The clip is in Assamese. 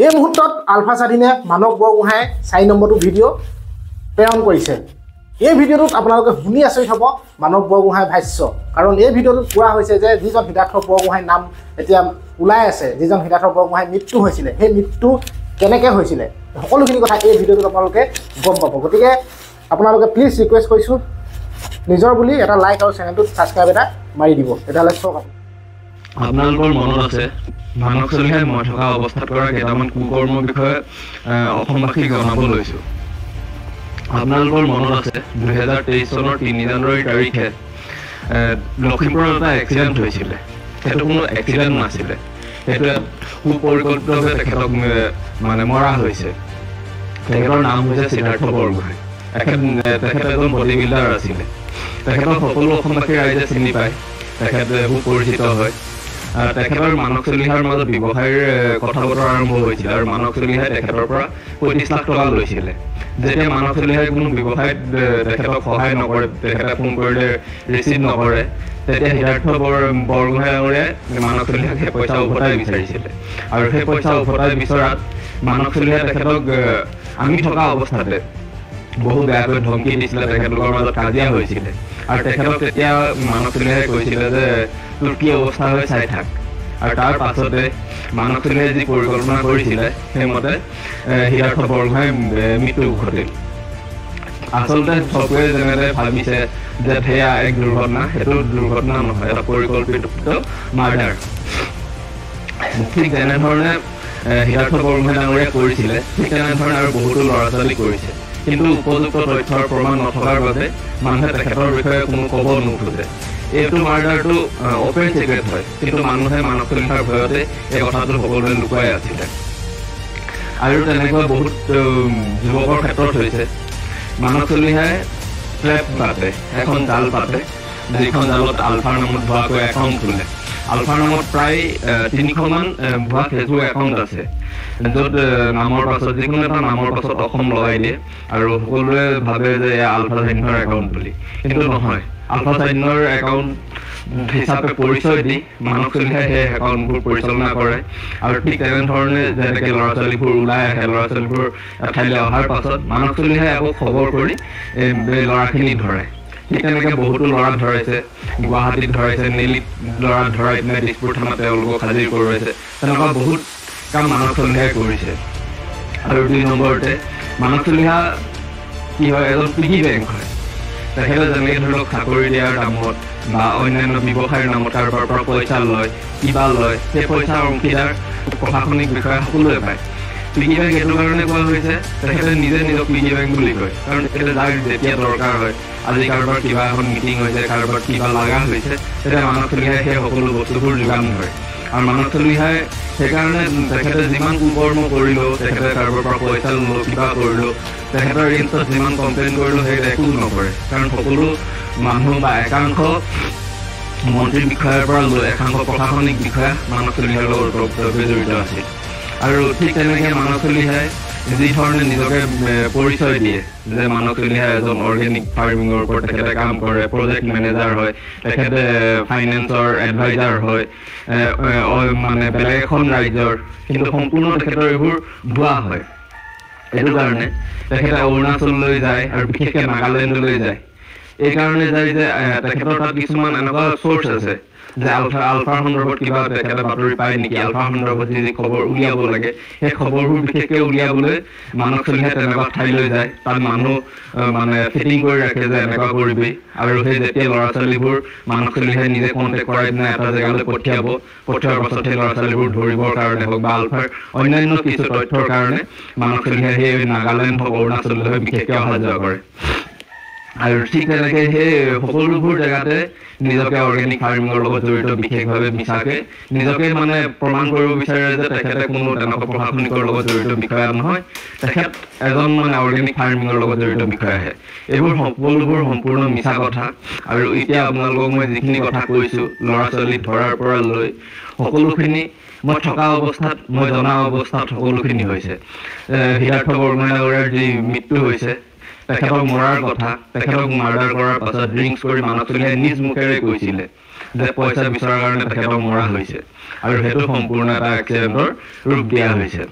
এই মুহূৰ্তত আলফা স্বাধীনে মানৱ বৰগোহাঁই 4 নম্বৰটো ভিডিঅ' প্ৰেৰণ কৰিছে। এই ভিডিঅ'টোত আপোনালোকে শুনি আচৰিত হ'ব মানৱ বৰগোহাঁই ভাষ্য, কাৰণ এই ভিডিঅ'টোত কোৱা হৈছে যে যিজন সিদ্ধাৰ্থ বৰগোহাঁইৰ নাম এতিয়া ওলাই আছে, যিজন সিদ্ধাৰ্থ বৰগোহাঁইৰ মৃত্যু হৈছিলে, সেই মৃত্যু কেনেকৈ হৈছিলে সকলোখিনি কথা এই ভিডিঅ'টোত আপোনালোকে গম পাব। গতিকে আপোনালোকে প্লিজ ৰিকুৱেষ্ট কৰিছোঁ নিজৰ বুলি এটা লাইক আৰু চেনেলটোত ছাবস্ক্ৰাইব এটা মাৰি দিব। তেতিয়াহ'লে চাওক আপোনালোকৰ মনত আছে মানৱ চলিহাই মই থকা অৱস্থাত কৰা কেইটামান কুকৰ্মৰ বিষয়ে অসমবাসীক জনাব লৈছোঁ। আপোনালোকৰ মনত আছে 2023 চনৰ 3 জানুৱাৰী তাৰিখে লখিমপুৰত এটা এক্সিডেণ্ট হৈছিলে। সেইটো কোনো এক্সিডেণ্ট নাছিলে, সেইটো সুপৰিকল্পিতভাৱে তেখেতক মানে মৰা হৈছে। তেখেতৰ নাম হৈছে সিদ্ধাৰ্থ বৰগোহাঁই। তেখেত এজন বডি বিল্ডাৰ আছিলে। তেখেতক সকলো অসমবাসী ৰাইজে চিনি পায়, তেখেত সুপৰিচিত হয়। তেখেতৰ মানৱ চলিহাৰ মাজত ব্যৱসায়ৰ কথা বতৰা আৰম্ভ হৈছিল আৰু মানৱ চলিহাই তেখেতৰ পৰা 25 লাখ টকা লৈছিলে। যেতিয়া মানৱ চলিহাই কোনো ব্যৱসায়ত তেখেতক সহায় নকৰে, তেখেতে ফোন কৰিলে ৰিচিভ নকৰে, তেতিয়া সিদ্ধাৰ্থ বৰগোহাঁইৰে মানৱ চলিহাক সেই পইচা উভতাই বিচাৰিছিলে। আৰু সেই পইচা উভতাই বিচৰাত মানৱ চলিহাই তেখেতক আমি থকা অৱস্থাতে বহু বেয়াকৈ ধমকি দিছিলে, তেখেতলোকৰ মাজত কাজিয়া হৈছিলে। আৰু তেখেতক তেতিয়া মানৱ চলিহাই কৈছিলে যে তোৰ কি অৱস্থা হৈ চাই থাক। আৰু তাৰ পাছতে মানৱ চলিহাই যি পৰিকল্পনা কৰিছিলে সেইমতে সিদ্ধাৰ্থ বৰগোহাঁই মৃত্যু ঘটিল। আচলতে চকুৱে যেনেদৰে ভাবিছে যে সেয়া এক দুৰ্ঘটনা, সেইটো দুৰ্ঘটনা নহয়, এটা পৰিকল্পিত মাৰ্ডাৰ। ঠিক যেনেধৰণে সিদ্ধাৰ্থ বৰগোহাঁই ডাঙৰীয়াই কৰিছিলে, ঠিক তেনেধৰণে আৰু বহুতো ল'ৰা ছোৱালী কৰিছে। কিন্তু উপযুক্ত তথ্যৰ প্ৰমাণ নথকাৰ বাবে মানুহে তেখেতৰ বিষয়ে কোনো ক'ব নোখোজে। এইটো মাৰ্ডাৰটো অপেন চিক্ৰেট হয়, কিন্তু মানুহে মানৱ চলিহাৰ ভয়তে এই কথাটো সকলোৱে লুকুৱাই আছিলে। আৰু তেনেকুৱা বহুত যুৱকৰ ক্ষেত্ৰত হৈছে। মানৱ চলিহাই ট্ৰেপ পাতে, এখন জাল পাতে, যিখন জালত আলফাৰ নামত ভুৱাকৈ একাউণ্ট খোলে। আলফাৰ নামত প্ৰায় 300মান ভুৱা ফেচবুক একাউণ্ট আছে, য'ত নামৰ পাছত যিকোনো এটা নামৰ পাছত অসম লগাই দিয়ে আৰু সকলোৱে ভাবে যে এয়া আলফা স্বাধীনৰ একাউণ্ট বুলি। কিন্তু নহয়, আলফা স্বাধীনৰ একাউণ্ট হিচাপে পৰিচয় দি মানৱ চলিহাই সেই একাউণ্টবোৰ পৰিচালনা কৰে। আৰু ঠিক তেনেধৰণে যেনেকৈ ল'ৰা ছোৱালীবোৰ ওলাই আহে, ল'ৰা ছোৱালীবোৰ এঠাইলৈ অহাৰ পাছত মানৱ চলিহাই আকৌ খবৰ কৰি এই ল'ৰাখিনি ধৰে। ঠিক তেনেকৈ বহুতো ল'ৰাক ধৰাইছে, গুৱাহাটীত ধৰাইছে, নেলিত ল'ৰাক ধৰাই পিনে দিছপুৰ থানাত তেওঁলোকক হাজিৰ কৰোৱাইছে। তেনেকুৱা বহুত কাম মানৱ চলিহাই কৰিছে। আৰু 2 নম্বৰতে মানৱ চলিহা কি হয়, এজন পিগী বেংক হয়। তেখেতে যেনেকৈ ধৰি লওক চাকৰি দিয়াৰ নামত বা অন্যান্য ব্যৱসায়ৰ নামত কাৰোবাৰ পৰা পইচা লয়, কিবা লয়, সেই পইচাৰ অংশীদাৰ প্ৰশাসনিক বিষয়া সকলোৱে পায়। পিগী বেংক এইটো কাৰণে কোৱা হৈছে, তেখেতে নিজে নিজক পিগী বেংক বুলি কয়। কাৰণ তেখেতে যাৰ যেতিয়া দৰকাৰ হয়, আজি কাৰোবাৰ কিবা এখন মিটিং হৈছে, কাৰোবাৰ কিবা লগা হৈছে, তেতিয়া মানৱ চলিহাই সেই সকলো বস্তুবোৰ যোগান ধৰে। আৰু মানৱ চলিহাই সেইকাৰণে তেখেতে যিমান কুকৰ্ম কৰিলেও, তেখেতে কাৰোবাৰ পৰা পইচা ল'লেও, কিবা কৰিলেও, তেখেতৰ এগেইনষ্টত যিমান কমপ্লেইন কৰিলেও সেই একো নকৰে। কাৰণ সকলো মানুহ বা একাংশ মন্ত্ৰী বিষয়াৰ পৰা লৈ একাংশ প্ৰশাসনিক বিষয়া মানৱ চলিহাৰ লগত ওতঃপ্ৰোতভাৱে জড়িত আছিল। আৰু ঠিক তেনেকৈ মানৱ চলিহাই যি ধৰণে নিজকে পৰিচয় দিয়ে যে মানৱ চলিহাই এজন অৰ্গেনিক ফাৰ্মিঙৰ ওপৰত তেখেতে কাম কৰে, প্ৰজেক্ট মেনেজাৰ হয়, তেখেতে ফাইনেন্সৰ এডভাইজাৰ হয়, মানে বেলেগ এখন ৰাজ্যৰ, কিন্তু সম্পূৰ্ণ তেখেতৰ এইবোৰ ভুৱা হয়। এইটো কাৰণে তেখেতে অৰুণাচললৈ যায় আৰু বিশেষকৈ নাগালেণ্ডলৈ যায়। এইকাৰণে যায় যে তেখেতৰ তাত কিছুমান এনেকুৱা চ'ৰ্চ আছে যে আলফাৰ সন্দৰ্ভত কিবা তেখেতে বাতৰি পায় নেকি, আলফাৰ সন্দৰ্ভত যি খবৰ উলিয়াব লাগে সেই খবৰবোৰ বিশেষকৈ উলিয়াবলৈ মানৱ চলিহাই তেনেকুৱা ঠাইলৈ যায়। তাত মানুহ মানে ফিটিং কৰি ৰাখে যে এনেকুৱা কৰিবি। আৰু সেই যেতিয়া ল'ৰা ছোৱালীবোৰ মানৱ চলিহাই নিজে কণ্টেক্ট কৰাই পিনে এটা জেগালৈ পঠিওৱাৰ পাছত সেই ল'ৰা ছোৱালীবোৰ ধৰিবৰ কাৰণে হওক বা আলফাৰ অন্যান্য কিছু তথ্যৰ কাৰণে মানৱ চলিহাই সেই নাগালেণ্ড হওক, অৰুণাচললৈ বিশেষকৈ অহা যোৱা কৰে। আৰু ঠিক তেনেকৈ সেই সকলোবোৰ জেগাতে নিজকে অৰ্গেনিক ফাৰ্মিঙৰ লগত জড়িত বিশেষভাৱে মিছাকে নিজকে মানে প্ৰমাণ কৰিব বিচাৰে যে তেখেতে কোনো তেনেকুৱা প্ৰশাসনিকৰ লগত জড়িত বিষয়া নহয়, তেখেত এজন মানে অৰ্গেনিক ফাৰ্মিঙৰ লগত জড়িত বিষয়াহে। এইবোৰ সকলোবোৰ সম্পূৰ্ণ মিছা কথা। আৰু এতিয়া আপোনালোকক মই যিখিনি কথা কৈছোঁ, ল'ৰা ছোৱালী ধৰাৰ পৰা লৈ সকলোখিনি মই থকা অৱস্থাত, মই জনা অৱস্থাত সকলোখিনি হৈছে। সিদ্ধাৰ্থ বৰগোহাঁইৰ যি মৃত্যু হৈছে, তেখেতক মৰাৰ কথা, তেখেতক মাৰ্ডাৰ কৰাৰ পাছত ড্ৰিংকছ কৰি মানৱ চলিহাই নিজ মুখেৰে কৈছিলে যে পইচা বিচৰাৰ কাৰণে তেখেতক মৰা হৈছে। আৰু সেইটো সম্পূৰ্ণ এটা এক্সিডেণ্টৰ ৰূপ দিয়া হৈছে।